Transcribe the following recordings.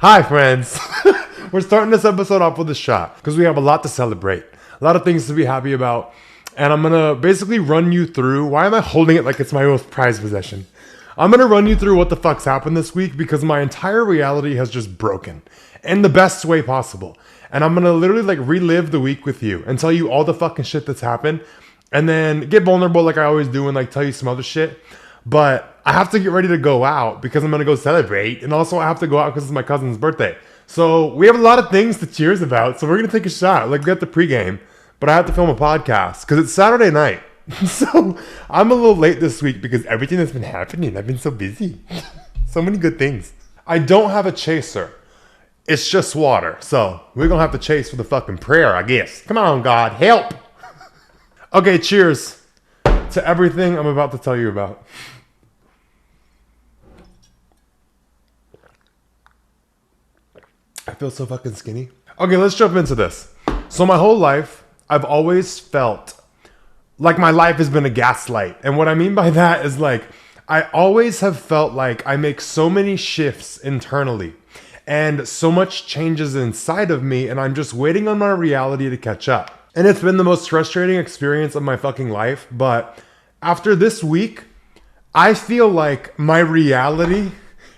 Hi, friends. We're starting this episode off with a shot because we have a lot to celebrate, a lot of things to be happy about. And I'm going to basically run you through, why am I holding it like it's my most prized possession? I'm going to run you through what the fuck's happened this week because my entire reality has just broken in the best way possible. And I'm going to literally like relive the week with you and tell you all the fucking shit that's happened and then get vulnerable like I always do and like tell you some other shit. But I have to get ready to go out because I'm going to go celebrate. And also I have to go out because it's my cousin's birthday. So we have a lot of things to cheers about. So we're going to take a shot. Like we got the pregame. But I have to film a podcast because it's Saturday night. So I'm a little late this week because everything that's been happening, I've been so busy. So many good things. I don't have a chaser. It's just water. So we're going to have to chase with a fucking prayer, I guess. Come on, God, help. Okay, cheers to everything I'm about to tell you about. I feel so fucking skinny. Okay, let's jump into this. So my whole life, I've always felt like my life has been a gaslight. And what I mean by that is like, I always have felt like I make so many shifts internally and so much changes inside of me. And I'm just waiting on my reality to catch up. And it's been the most frustrating experience of my fucking life. But after this week, I feel like my reality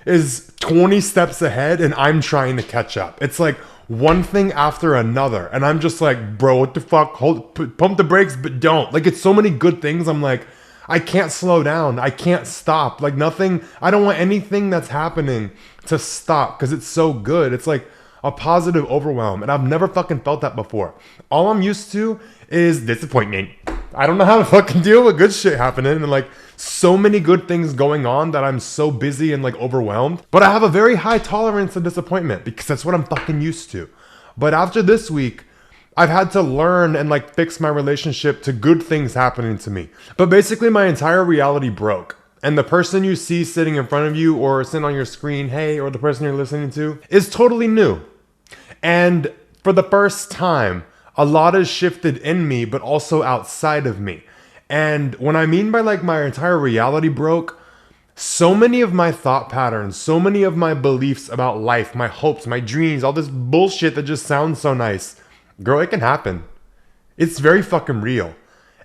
is 20 steps ahead and I'm trying to catch up. It's like one thing after another. And I'm just like, bro, what the fuck? Pump the brakes, but don't. Like, it's so many good things. I'm like, I can't slow down. I can't stop. Like nothing. I don't want anything that's happening to stop because it's so good. It's like a positive overwhelm. And I've never fucking felt that before. All I'm used to is disappointment. I don't know how to fucking deal with good shit happening and like so many good things going on that I'm so busy and like overwhelmed. But I have a very high tolerance to disappointment because that's what I'm fucking used to. But after this week, I've had to learn and like fix my relationship to good things happening to me. But basically my entire reality broke. And the person you see sitting in front of you or sitting on your screen, hey, or the person you're listening to is totally new. And for the first time, a lot has shifted in me, but also outside of me. And when I mean by like my entire reality broke, so many of my thought patterns, so many of my beliefs about life, my hopes, my dreams, all this bullshit that just sounds so nice. Girl, it can happen. It's very fucking real.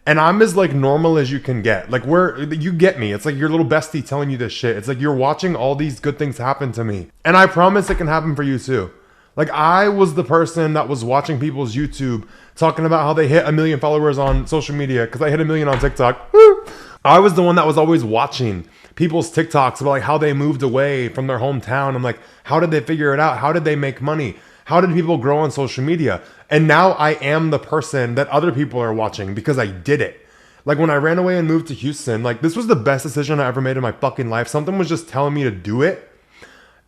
And I'm as like normal as you can get. Like you get me. It's like your little bestie telling you this shit. It's like you're watching all these good things happen to me. And I promise it can happen for you too. Like I was the person that was watching people's YouTube talking about how they hit 1 million followers on social media because I hit 1 million on TikTok. Woo! I was the one that was always watching people's TikToks about like how they moved away from their hometown. I'm like, how did they figure it out? How did they make money? How did people grow on social media? And now I am the person that other people are watching because I did it. Like when I ran away and moved to Houston, like this was the best decision I ever made in my fucking life. Something was just telling me to do it.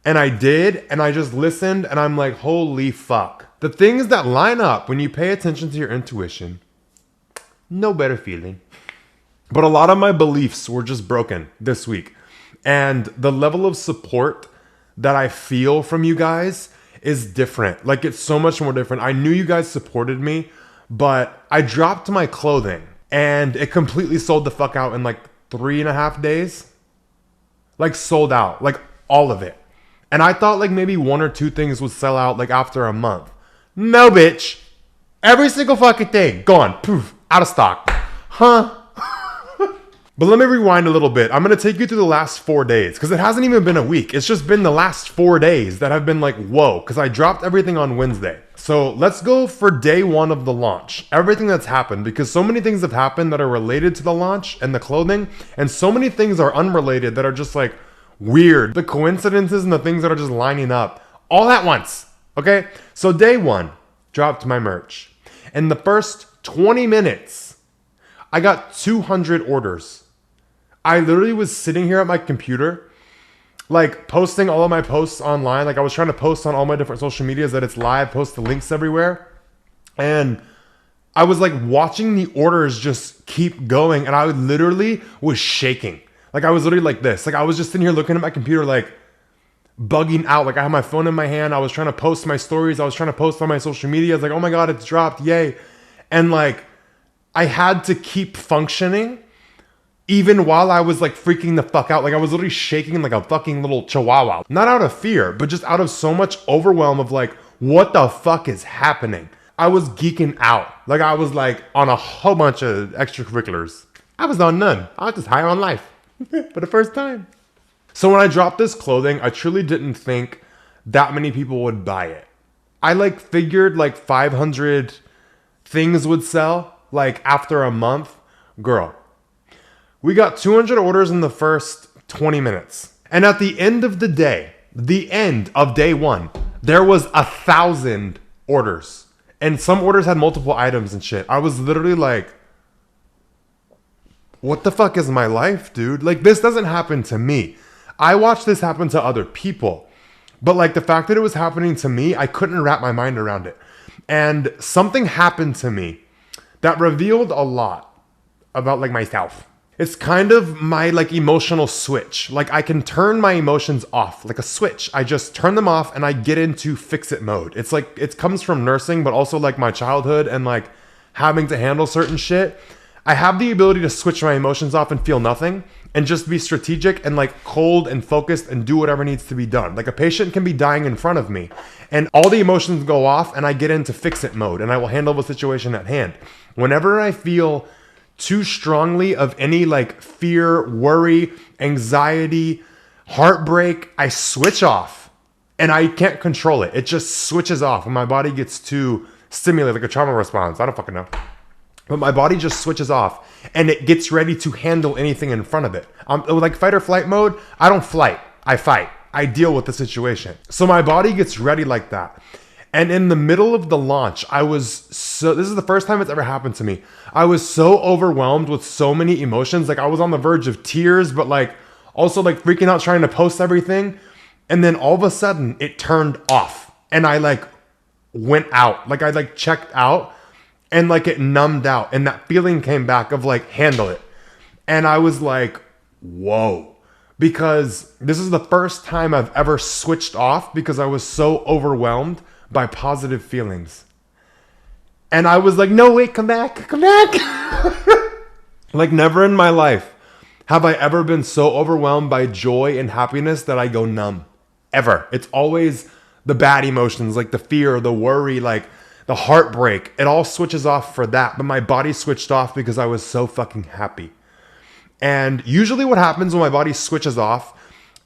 And I did, and I just listened, and I'm like, holy fuck. The things that line up when you pay attention to your intuition, no better feeling. But a lot of my beliefs were just broken this week. And the level of support that I feel from you guys is different. Like, it's so much more different. I knew you guys supported me, but I dropped my clothing, and it completely sold the fuck out in like 3.5 days. Like, sold out. Like, all of it. And I thought like maybe 1 or 2 things would sell out like after a month. No, bitch. Every single fucking thing. Gone. Poof. Out of stock. Huh? But let me rewind a little bit. I'm going to take you through the last 4 days because it hasn't even been a week. It's just been the last 4 days that have been like, whoa, because I dropped everything on Wednesday. So let's go for day 1 of the launch. Everything that's happened because so many things have happened that are related to the launch and the clothing. And so many things are unrelated that are just like, weird. The coincidences and the things that are just lining up all at once. Okay. So day 1, dropped my merch. In the first 20 minutes, I got 200 orders. I literally was sitting here at my computer, like posting all of my posts online. Like I was trying to post on all my different social medias that it's live, post the links everywhere. And I was like watching the orders just keep going. And I literally was shaking. Like I was literally like this. Like I was just sitting here looking at my computer like bugging out. Like I had my phone in my hand. I was trying to post my stories. I was trying to post on my social media. I was like, oh my God, it's dropped. Yay. And like I had to keep functioning even while I was like freaking the fuck out. Like I was literally shaking like a fucking little chihuahua. Not out of fear, but just out of so much overwhelm of like, what the fuck is happening? I was geeking out. Like I was like on a whole bunch of extracurriculars. I was on none. I was just high on life for the first time. So when I dropped this clothing, I truly didn't think that many people would buy it. I like figured like 500 things would sell like after a month. Girl, we got 200 orders in the first 20 minutes. And at the end of the day, the end of day one, there was 1,000 orders. And some orders had multiple items and shit. I was literally like, what the fuck is my life, dude? Like this doesn't happen to me. I watched this happen to other people. But like the fact that it was happening to me, I couldn't wrap my mind around it. And something happened to me that revealed a lot about like myself. It's kind of my like emotional switch. Like I can turn my emotions off like a switch. I just turn them off and I get into fix it mode. It's like, it comes from nursing, but also like my childhood and like having to handle certain shit. I have the ability to switch my emotions off and feel nothing and just be strategic and like cold and focused and do whatever needs to be done. Like a patient can be dying in front of me and all the emotions go off and I get into fix it mode and I will handle the situation at hand. Whenever I feel too strongly of any like fear, worry, anxiety, heartbreak, I switch off and I can't control it. It just switches off when my body gets too stimulated, like a trauma response. I don't fucking know. But my body just switches off and it gets ready to handle anything in front of it. Like fight or flight mode, I don't flight, I fight. I deal with the situation. So my body gets ready like that. And in the middle of the launch, this is the first time it's ever happened to me. I was so overwhelmed with so many emotions. Like I was on the verge of tears, but like also like freaking out trying to post everything. And then all of a sudden it turned off and I like went out. Like I like checked out. And like it numbed out and that feeling came back of like, handle it. And I was like, whoa, because this is the first time I've ever switched off because I was so overwhelmed by positive feelings. And I was like, no, wait, come back. Like never in my life have I ever been so overwhelmed by joy and happiness that I go numb, ever. It's always the bad emotions, like the fear, the worry, like the heartbreak, it all switches off for that. But my body switched off because I was so fucking happy. And usually what happens when my body switches off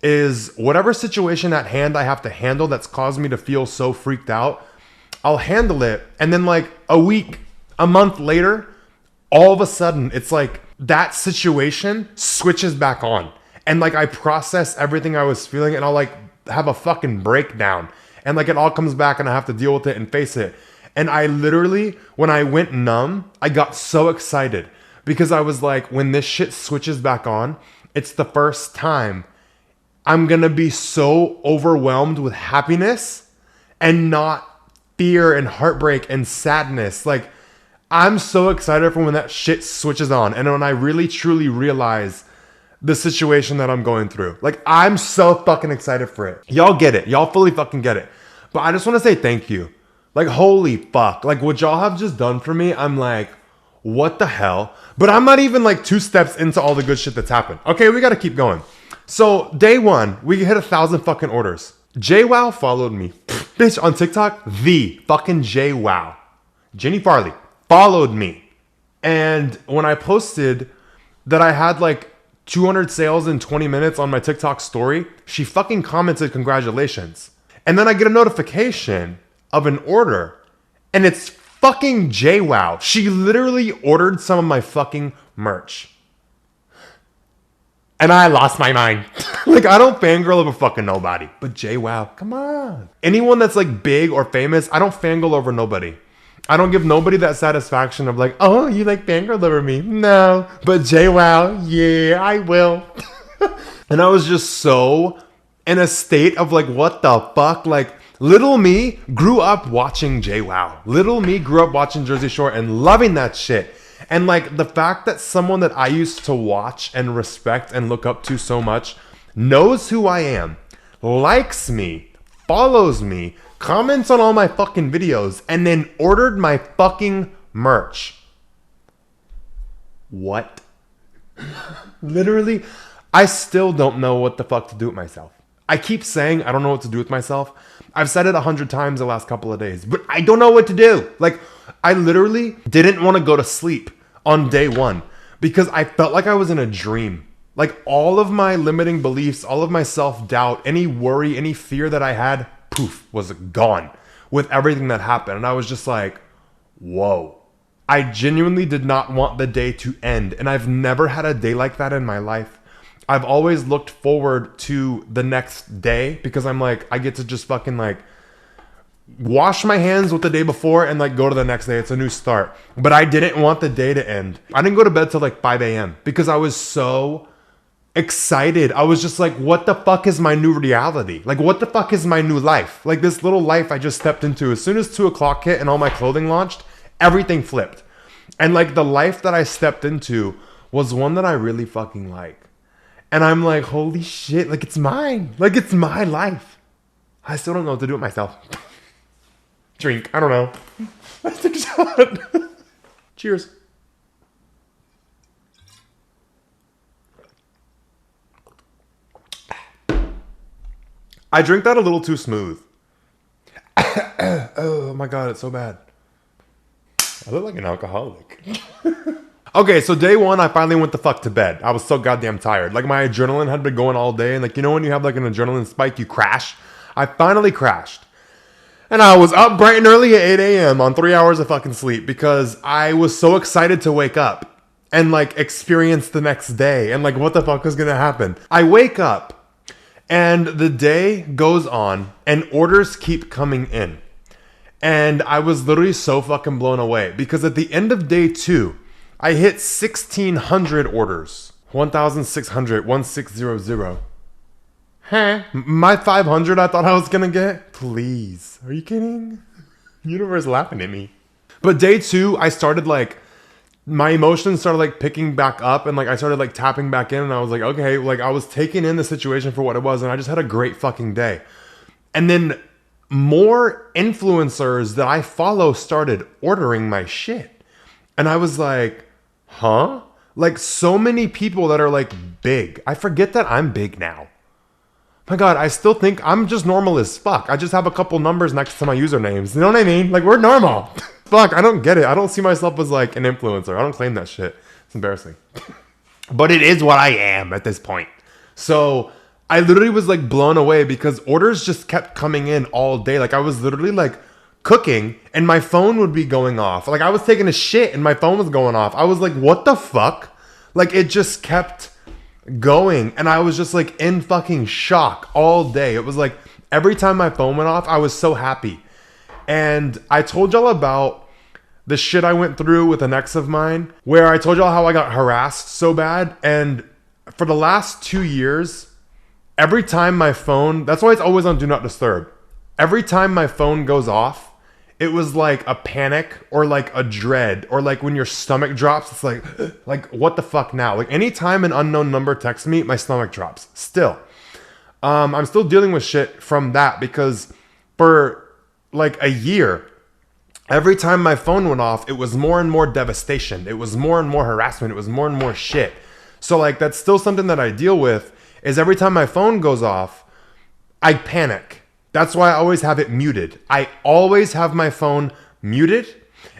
is whatever situation at hand I have to handle that's caused me to feel so freaked out, I'll handle it. And then like a week, a month later, all of a sudden it's like that situation switches back on. And like I process everything I was feeling and I'll like have a fucking breakdown. And like it all comes back and I have to deal with it and face it. And I literally, when I went numb, I got so excited because I was like, when this shit switches back on, it's the first time I'm gonna be so overwhelmed with happiness and not fear and heartbreak and sadness. Like, I'm so excited for when that shit switches on and when I really truly realize the situation that I'm going through. Like, I'm so fucking excited for it. Y'all get it. Y'all fully fucking get it. But I just want to say thank you. Like, holy fuck. Like, what y'all have just done for me, I'm like, what the hell? But I'm not even like 2 steps into all the good shit that's happened. Okay, we got to keep going. So, day 1, we hit 1,000 fucking orders. JWoww followed me. Bitch, on TikTok, the fucking JWoww. Jenny Farley followed me. And when I posted that I had like 200 sales in 20 minutes on my TikTok story, she fucking commented congratulations. And then I get a notification of an order and it's fucking JWoww. She literally ordered some of my fucking merch. And I lost my mind. Like, I don't fangirl over fucking nobody. But JWoww, come on. Anyone that's like big or famous, I don't fangirl over nobody. I don't give nobody that satisfaction of like, oh, you like fangirl over me. No. But JWoww, yeah, I will. And I was just so in a state of like, what the fuck? Like, little me grew up watching JWoww. Little me grew up watching Jersey Shore and loving that shit. And like the fact that someone that I used to watch and respect and look up to so much knows who I am, likes me, follows me, comments on all my fucking videos, and then ordered my fucking merch. What Literally, I still don't know what the fuck to do with myself. I keep saying I don't know what to do with myself. I've said it 100 times the last couple of days, but I don't know what to do. Like, I literally didn't want to go to sleep on day one because I felt like I was in a dream. Like, all of my limiting beliefs, all of my self-doubt, any worry, any fear that I had, poof, was gone with everything that happened. And I was just like, whoa. I genuinely did not want the day to end. And I've never had a day like that in my life. I've always looked forward to the next day because I'm like, I get to just fucking like wash my hands with the day before and like go to the next day. It's a new start. But I didn't want the day to end. I didn't go to bed till like 5 a.m. because I was so excited. I was just like, what the fuck is my new reality? Like, what the fuck is my new life? Like, this little life I just stepped into. As soon as 2 o'clock hit and all my clothing launched, everything flipped. And like, the life that I stepped into was one that I really fucking like. And I'm like, holy shit, like, it's mine. Like, it's my life. I still don't know what to do with myself. Drink. I don't know. Let's take a shot. Cheers. I drink that a little too smooth. Oh my God, it's so bad. I look like an alcoholic. Okay, so day one, I finally went the fuck to bed. I was so goddamn tired. Like, my adrenaline had been going all day. And like, you know when you have like an adrenaline spike, you crash? I finally crashed. And I was up bright and early at 8 a.m. on 3 hours of fucking sleep because I was so excited to wake up and like experience the next day and like what the fuck was gonna happen. I wake up and the day goes on and orders keep coming in. And I was literally so fucking blown away because at the end of day 2, I hit 1,600 orders. 1,600, 1600. Huh? My 500 I thought I was gonna get? Please. Are you kidding? Universe laughing at me. But day 2, I started like, my emotions started like picking back up and like I started like tapping back in and I was like, okay, like I was taking in the situation for what it was and I just had a great fucking day. And then more influencers that I follow started ordering my shit. And I was like, huh? Like, so many people that are like big. I forget that I'm big now. My God, I still think I'm just normal as fuck. I just have a couple numbers next to my usernames. You know what I mean? Like, we're normal. Fuck, I don't get it. I don't see myself as like an influencer. I don't claim that shit. It's embarrassing. But it is what I am at this point. So I literally was like blown away because orders just kept coming in all day. Like, I was literally like cooking and my phone would be going off. Like, I was taking a shit and my phone was going off. I was like, what the fuck? Like, it just kept going and I was just like in fucking shock all day. It was like every time my phone went off, I was so happy. And I told y'all about the shit I went through with an ex of mine where I told y'all how I got harassed so bad. And for the last 2 years, every time my phone, that's why it's always on Do Not Disturb. Every time my phone goes off, it was like a panic or like a dread or like when your stomach drops, it's like what the fuck now? Like, anytime an unknown number texts me, my stomach drops still. I'm still dealing with shit from that because for like a year, every time my phone went off, it was more and more devastation. It was more and more harassment. It was more and more shit. So like, that's still something that I deal with is every time my phone goes off, I panic. That's why I always have it muted. I always have my phone muted.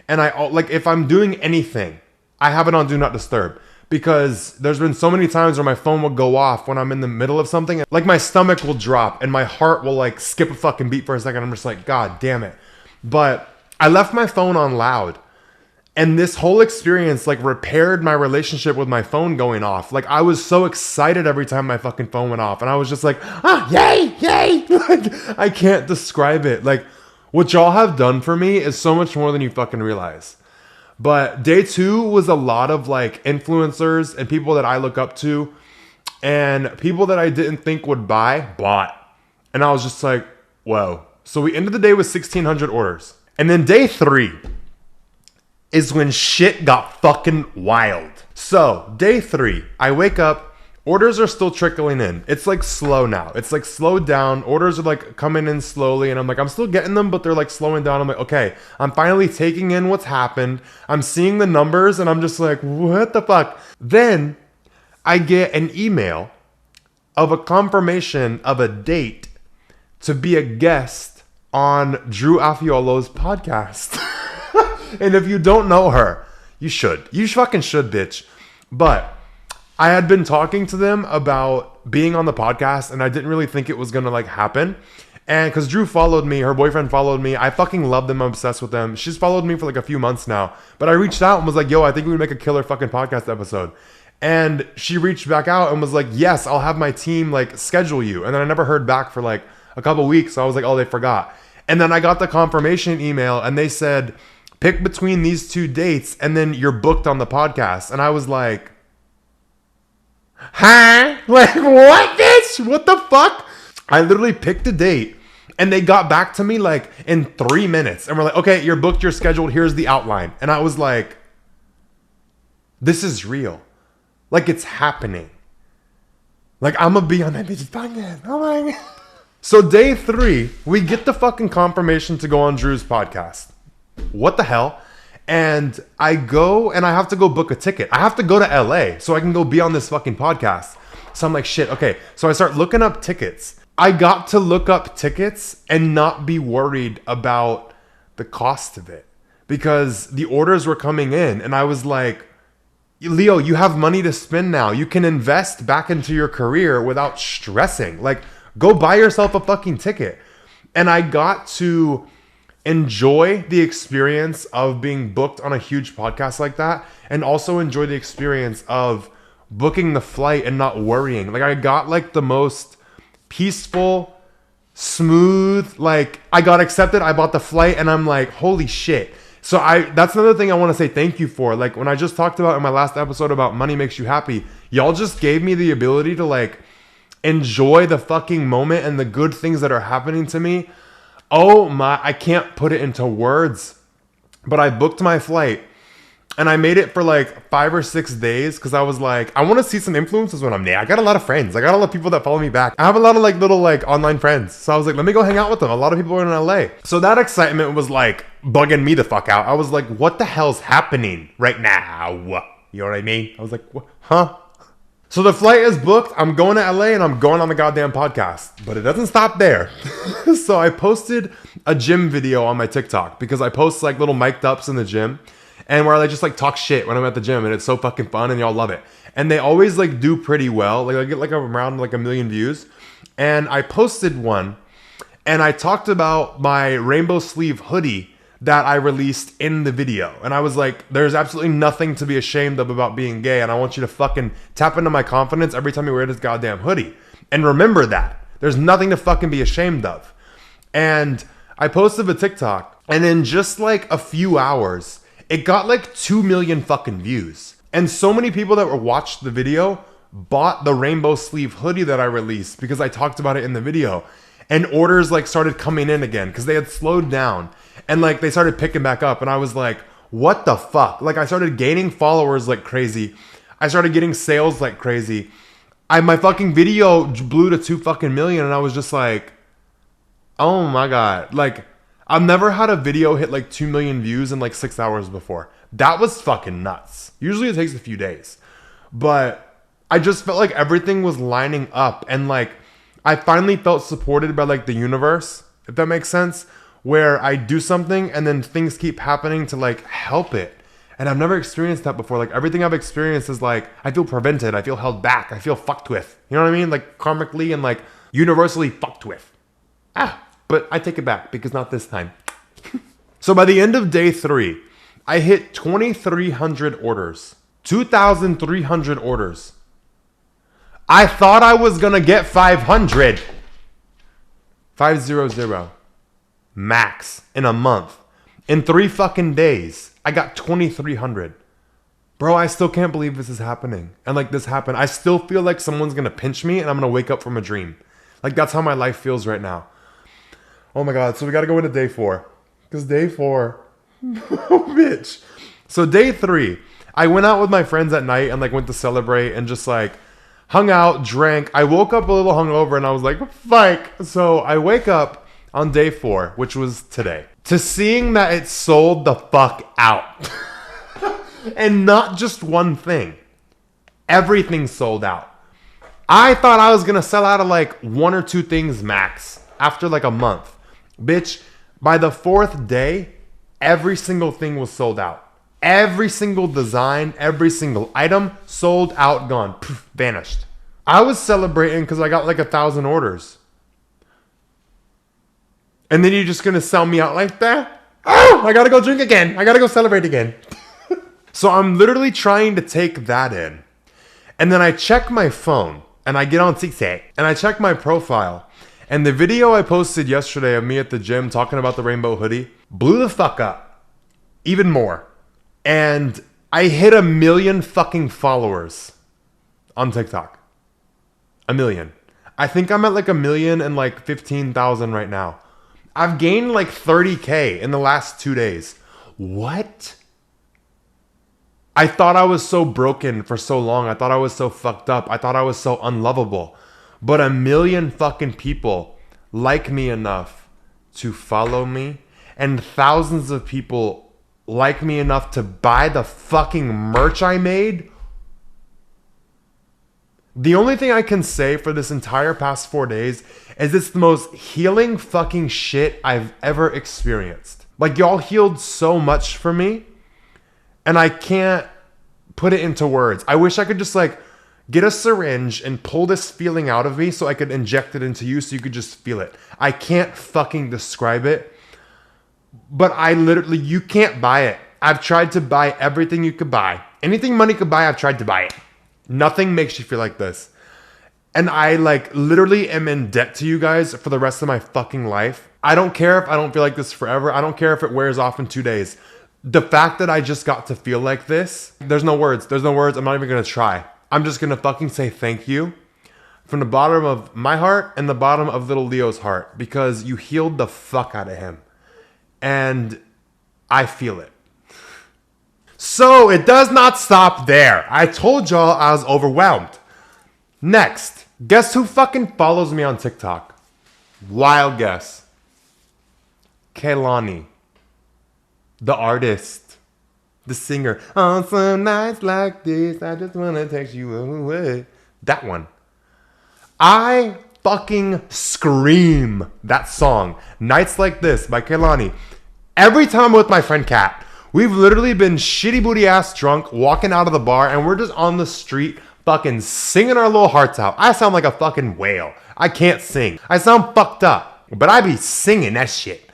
And I like, if I'm doing anything, I have it on Do Not Disturb because there's been so many times where my phone will go off when I'm in the middle of something. Like, my stomach will drop and my heart will like skip a fucking beat for a second. I'm just like, God damn it. But I left my phone on loud. And this whole experience like repaired my relationship with my phone going off. Like, I was so excited every time my fucking phone went off. And I was just like, yay, yay. Like, I can't describe it. Like, what y'all have done for me is so much more than you fucking realize. But day 2 was a lot of like influencers and people that I look up to and people that I didn't think would buy, bought. And I was just like, whoa. So we ended the day with 1,600 orders. And then day 3 is when shit got fucking wild. So day 3, I wake up, orders are still trickling in. It's like slow now. It's like slowed down. Orders are like coming in slowly. And I'm like, I'm still getting them, but they're like slowing down. I'm like, okay, I'm finally taking in what's happened. I'm seeing the numbers and I'm just like, what the fuck? Then I get an email of a confirmation of a date to be a guest on Drew Affiolo's podcast. And if you don't know her, you should. You fucking should, bitch. But I had been talking to them about being on the podcast, and I didn't really think it was gonna like happen. And because Drew followed me, her boyfriend followed me. I fucking love them. I'm obsessed with them. She's followed me for like a few months now. But I reached out and was like, yo, I think we would make a killer fucking podcast episode. And she reached back out and was like, yes, I'll have my team like schedule you. And then I never heard back for like a couple weeks. So I was like, oh, they forgot. And then I got the confirmation email and they said, pick between these two dates and then you're booked on the podcast. And I was like, huh? Like, what, bitch? What the fuck? I literally picked a date and they got back to me like in 3 minutes. And we're like, okay, you're booked, you're scheduled. Here's the outline. And I was like, this is real. Like, it's happening. Like, I'm gonna be on that bitch's podcast. Oh my God. So day 3, we get the fucking confirmation to go on Drew's podcast. What the hell? And I go and I have to go book a ticket. I have to go to LA so I can go be on this fucking podcast. So I'm like, shit, okay. So I start looking up tickets. I got to look up tickets and not be worried about the cost of it because the orders were coming in and I was like, Leo, you have money to spend now. You can invest back into your career without stressing. Like, go buy yourself a fucking ticket. And I got to enjoy the experience of being booked on a huge podcast like that and also enjoy the experience of booking the flight and not worrying. Like, I got like the most peaceful, smooth, like I got accepted, I bought the flight and I'm like, holy shit. So that's another thing I want to say thank you for. Like when I just talked about in my last episode about money makes you happy, y'all just gave me the ability to like enjoy the fucking moment and the good things that are happening to me. Oh my, I can't put it into words, but I booked my flight and I made it for like 5 or 6 days because I was like, I want to see some influencers when I'm there. I got a lot of friends. I got a lot of people that follow me back. I have a lot of like little like online friends. So I was like, let me go hang out with them. A lot of people are in LA. So that excitement was like bugging me the fuck out. I was like, what the hell's happening right now? You know what I mean? I was like, what? Huh? So the flight is booked. I'm going to LA and I'm going on the goddamn podcast. But it doesn't stop there. So I posted a gym video on my TikTok because I post like little mic'd ups in the gym. And where I just like talk shit when I'm at the gym and it's so fucking fun and y'all love it. And they always like do pretty well. Like I get like around like 1 million views. And I posted one and I talked about my rainbow sleeve hoodie that I released in the video. And I was like, there's absolutely nothing to be ashamed of about being gay. And I want you to fucking tap into my confidence every time you wear this goddamn hoodie. And remember that. There's nothing to fucking be ashamed of. And I posted a TikTok and in just like a few hours, it got like 2 million fucking views. And so many people that watched the video bought the rainbow sleeve hoodie that I released because I talked about it in the video. And orders like started coming in again because they had slowed down. And like they started picking back up. And I was like, what the fuck? Like I started gaining followers like crazy. I started getting sales like crazy. My fucking video blew to 2 fucking million. And I was just like, oh my God. Like, I've never had a video hit like 2 million views in like 6 hours before. That was fucking nuts. Usually it takes a few days. But I just felt like everything was lining up. And like, I finally felt supported by like the universe, if that makes sense. Where I do something and then things keep happening to like help it. And I've never experienced that before. Like everything I've experienced is like, I feel prevented. I feel held back. I feel fucked with. You know what I mean? Like karmically and like universally fucked with. But I take it back because not this time. So by the end of day 3, I hit 2,300 orders. 2,300 orders. I thought I was going to get 500. 500. Max in a month. In 3 fucking days, I got 2,300. Bro, I still can't believe this is happening. And like this happened. I still feel like someone's going to pinch me and I'm going to wake up from a dream. Like that's how my life feels right now. Oh my God. So we got to go into day 4. Because day 4, oh bitch. So day 3, I went out with my friends at night and like went to celebrate and just like hung out, drank. I woke up a little hungover and I was like, fuck. So I wake up on day 4, which was today, to seeing that it sold the fuck out. And not just one thing. Everything sold out. I thought I was going to sell out of like 1 or 2 things max after like a month. Bitch, by the 4th day, every single thing was sold out. Every single design, every single item, sold out, gone, poof, vanished. I was celebrating because I got like 1,000 orders. And then you're just going to sell me out like that? Oh, I got to go drink again. I got to go celebrate again. So I'm literally trying to take that in. And then I check my phone and I get on TikTok and I check my profile. And the video I posted yesterday of me at the gym talking about the rainbow hoodie blew the fuck up. Even more. And I hit 1 million fucking followers on TikTok. 1 million. I think I'm at like 1,015,000 right now. I've gained like 30K in the last 2 days. What? I thought I was so broken for so long. I thought I was so fucked up. I thought I was so unlovable. But 1 million fucking people like me enough to follow me. And thousands of people like me enough to buy the fucking merch I made. The only thing I can say for this entire past 4 days is it's the most healing fucking shit I've ever experienced. Like, y'all healed so much for me. And I can't put it into words. I wish I could just like get a syringe and pull this feeling out of me so I could inject it into you so you could just feel it. I can't fucking describe it. But you can't buy it. I've tried to buy everything you could buy. Anything money could buy, I've tried to buy it. Nothing makes you feel like this. And I like literally am in debt to you guys for the rest of my fucking life. I don't care if I don't feel like this forever. I don't care if it wears off in 2 days. The fact that I just got to feel like this, there's no words. There's no words. I'm not even going to try. I'm just going to fucking say thank you from the bottom of my heart and the bottom of little Leo's heart, because you healed the fuck out of him. And I feel it. So it does not stop there. I told y'all I was overwhelmed. Next, guess who fucking follows me on TikTok? Wild guess. Kehlani. The artist, the singer. On some nights like this, I just want to take you away. That one. I fucking scream that song. Nights Like This by Kehlani. Every time I'm with my friend Kat, we've literally been shitty booty ass drunk, walking out of the bar, and we're just on the street fucking singing our little hearts out. I sound like a fucking whale. I can't sing. I sound fucked up, but I be singing that shit.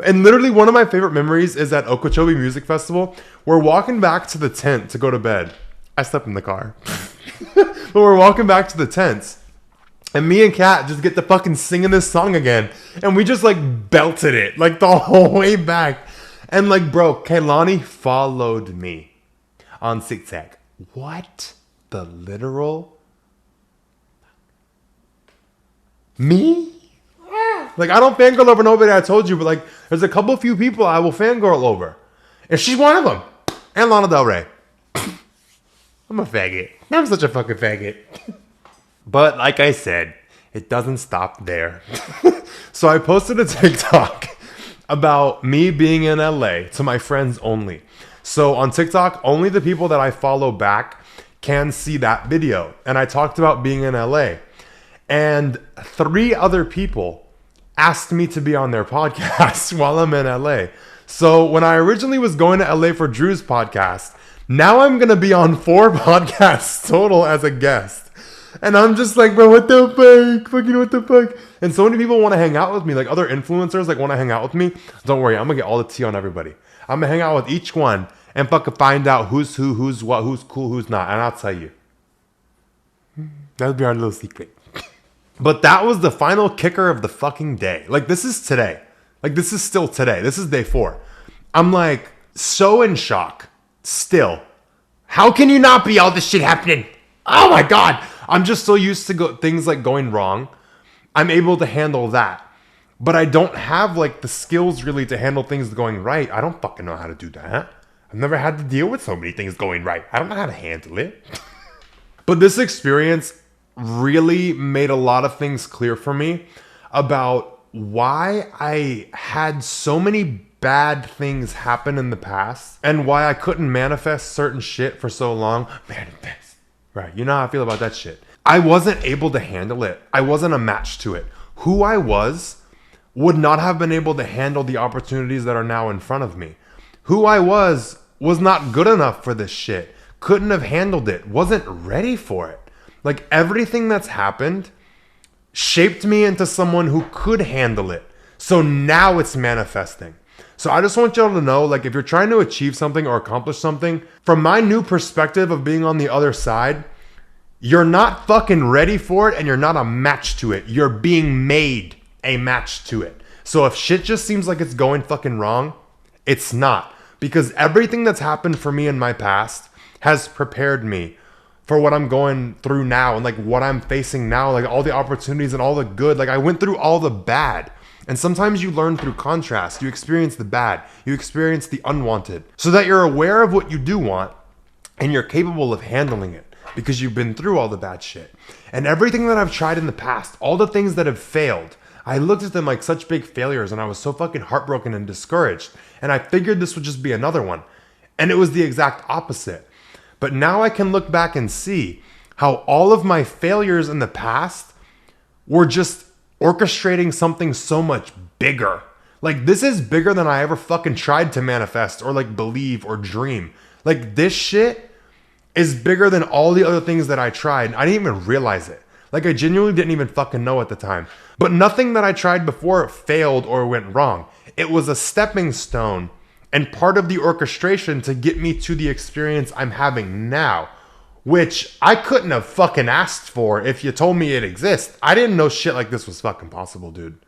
And literally one of my favorite memories is at Okeechobee Music Festival. We're walking back to the tent to go to bed. I slept in the car. But we're walking back to the tents. And me and Kat just get to fucking singing this song again. And we just like belted it like the whole way back. And like, bro, Kehlani followed me on TikTok. What the literal? Me? Like, I don't fangirl over nobody, I told you, but like, there's a couple few people I will fangirl over. And she's one of them. And Lana Del Rey. I'm a faggot. I'm such a fucking faggot. But like I said, it doesn't stop there. So I posted a TikTok about me being in LA to my friends only. So on TikTok, only the people that I follow back can see that video. And I talked about being in LA. And 3 other people asked me to be on their podcast while I'm in LA. So when I originally was going to LA for Drew's podcast, now I'm going to be on 4 podcasts total as a guest. And I'm just like, bro, what the fuck? Fucking what the fuck? And so many people want to hang out with me. Like other influencers like want to hang out with me. Don't worry, I'm going to get all the tea on everybody. I'm going to hang out with each one and fucking find out who's who, who's what, who's cool, who's not. And I'll tell you. That'll be our little secret. But that was the final kicker of the fucking day. Like, this is today. Like, this is still today. This is day 4. I'm like, so in shock. Still. How can you not be all this shit happening? Oh my God. I'm just so used to things like going wrong. I'm able to handle that. But I don't have like the skills really to handle things going right. I don't fucking know how to do that. I've never had to deal with so many things going right. I don't know how to handle it. But this experience really made a lot of things clear for me about why I had so many bad things happen in the past and why I couldn't manifest certain shit for so long. Manifest. Right. You know how I feel about that shit. I wasn't able to handle it. I wasn't a match to it. Who I was would not have been able to handle the opportunities that are now in front of me. Who I was not good enough for this shit. Couldn't have handled it. Wasn't ready for it. Like, everything that's happened shaped me into someone who could handle it. So now it's manifesting. So I just want y'all to know, like, if you're trying to achieve something or accomplish something, from my new perspective of being on the other side, you're not fucking ready for it and you're not a match to it. You're being made a match to it. So if shit just seems like it's going fucking wrong, it's not. Because everything that's happened for me in my past has prepared me for what I'm going through now and like what I'm facing now, like all the opportunities and all the good. Like, I went through all the bad. And sometimes you learn through contrast. You experience the bad. You experience the unwanted. So that you're aware of what you do want and you're capable of handling it because you've been through all the bad shit. And everything that I've tried in the past, all the things that have failed, I looked at them like such big failures and I was so fucking heartbroken and discouraged. And I figured this would just be another one. And it was the exact opposite. But now I can look back and see how all of my failures in the past were just orchestrating something so much bigger. Like, this is bigger than I ever fucking tried to manifest or like believe or dream. Like, this shit is bigger than all the other things that I tried. I didn't even realize it. Like, I genuinely didn't even fucking know at the time. But nothing that I tried before failed or went wrong. It was a stepping stone and part of the orchestration to get me to the experience I'm having now, which I couldn't have fucking asked for if you told me it exists. I didn't know shit like this was fucking possible, dude.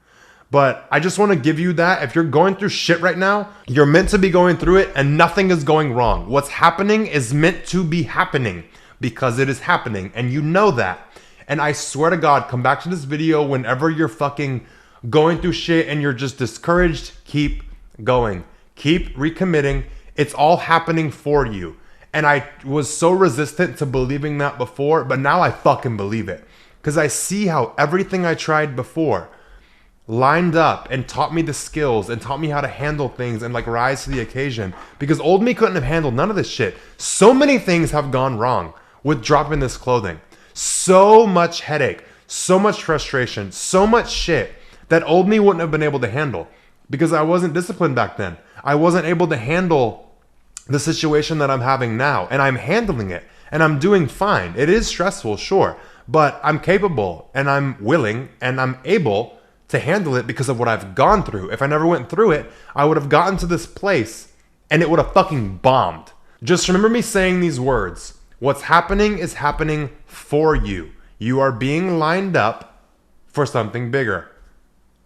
But I just want to give you that. If you're going through shit right now, you're meant to be going through it and nothing is going wrong. What's happening is meant to be happening because it is happening and you know that. And I swear to God, come back to this video whenever you're fucking going through shit and you're just discouraged. Keep going. Keep recommitting. It's all happening for you. And I was so resistant to believing that before, but now I fucking believe it. Because I see how everything I tried before lined up and taught me the skills and taught me how to handle things and like rise to the occasion. Because old me couldn't have handled none of this shit. So many things have gone wrong with dropping this clothing. So much headache, so much frustration, so much shit that old me wouldn't have been able to handle because I wasn't disciplined back then. I wasn't able to handle the situation that I'm having now, and I'm handling it and I'm doing fine. It is stressful, sure, but I'm capable and I'm willing and I'm able to handle it because of what I've gone through. If I never went through it, I would have gotten to this place and it would have fucking bombed. Just remember me saying these words. What's happening is happening for you. You are being lined up for something bigger.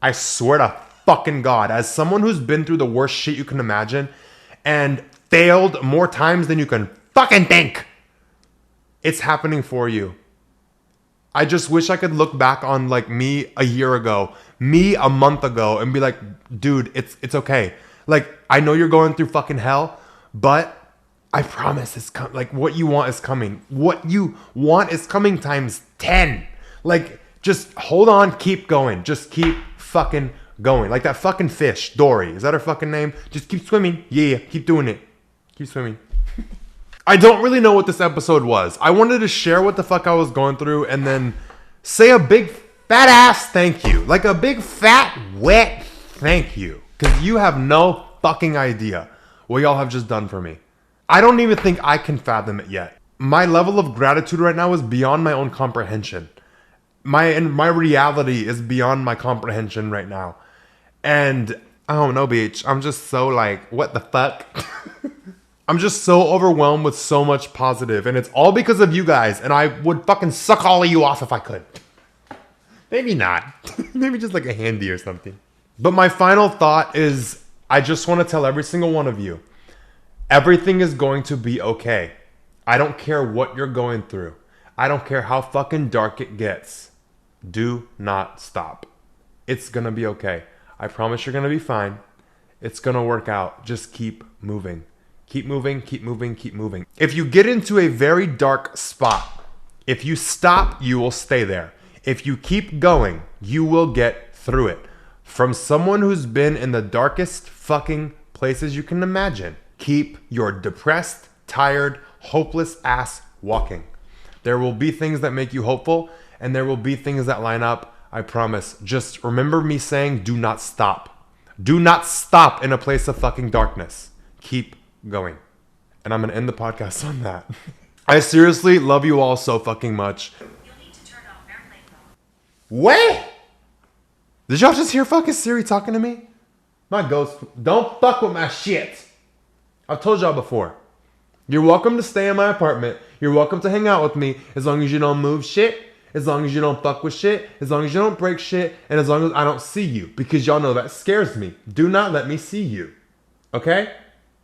I swear to fucking God, as someone who's been through the worst shit you can imagine and failed more times than you can fucking think, it's happening for you. I just wish I could look back on like me a year ago, me a month ago, and be like, dude, it's okay. Like, I know you're going through fucking hell, but I promise it's like what you want is coming. What you want is coming times 10. Like, just hold on, keep going. Just keep fucking going. Like that fucking fish, Dory. Is that her fucking name? Just keep swimming. Yeah, keep doing it. Keep swimming. I don't really know what this episode was. I wanted to share what the fuck I was going through and then say a big fat ass thank you. Like a big fat wet thank you. Because you have no fucking idea what y'all have just done for me. I don't even think I can fathom it yet. My level of gratitude right now is beyond my own comprehension. My reality is beyond my comprehension right now. And I don't know, bitch. I'm just so like, what the fuck? I'm just so overwhelmed with so much positive, and it's all because of you guys, and I would fucking suck all of you off if I could. Maybe not. Maybe just like a handy or something. But my final thought is, I just want to tell every single one of you, everything is going to be okay. I don't care what you're going through. I don't care how fucking dark it gets. Do not stop. It's going to be okay. I promise you're going to be fine. It's going to work out. Just keep moving. Keep moving, keep moving, keep moving. If you get into a very dark spot, if you stop, you will stay there. If you keep going, you will get through it. From someone who's been in the darkest fucking places you can imagine. Keep your depressed, tired, hopeless ass walking. There will be things that make you hopeful, and there will be things that line up. I promise. Just remember me saying, do not stop. Do not stop in a place of fucking darkness. Keep going. And I'm going to end the podcast on that. I seriously love you all so fucking much. You'll need to turn off airplane mode. What? Did y'all just hear fucking Siri talking to me? My ghost. Don't fuck with my shit. I've told y'all before. You're welcome to stay in my apartment. You're welcome to hang out with me as long as you don't move shit, as long as you don't fuck with shit, as long as you don't break shit, and as long as I don't see you. Because y'all know that scares me. Do not let me see you. Okay?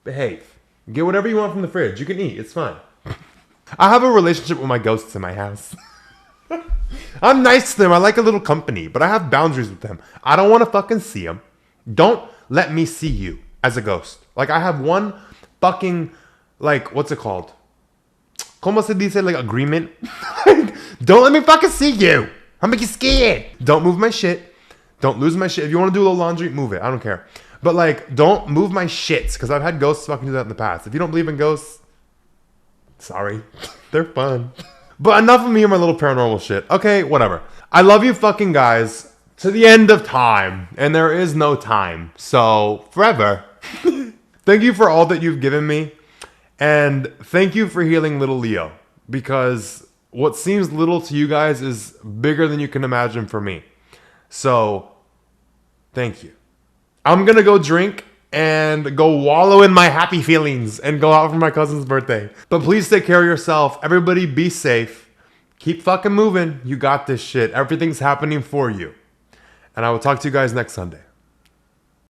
Behave. Get whatever you want from the fridge. You can eat. It's fine. I have a relationship with my ghosts in my house. I'm nice to them. I like a little company, but I have boundaries with them. I don't want to fucking see them. Don't let me see you as a ghost. Like, I have one fucking, like, what's it called? Como se dice, like, agreement? Don't let me fucking see you. I'll make you scared. Don't move my shit. Don't lose my shit. If you want to do a little laundry, move it. I don't care. But, like, don't move my shits, because I've had ghosts fucking do that in the past. If you don't believe in ghosts, sorry. They're fun. But enough of me and my little paranormal shit. Okay, whatever. I love you fucking guys to the end of time. And there is no time. So, forever. Thank you for all that you've given me. And thank you for healing little Leo. Because what seems little to you guys is bigger than you can imagine for me. So, thank you. I'm gonna go drink and go wallow in my happy feelings and go out for my cousin's birthday. But please take care of yourself. Everybody be safe. Keep fucking moving. You got this shit. Everything's happening for you. And I will talk to you guys next Sunday.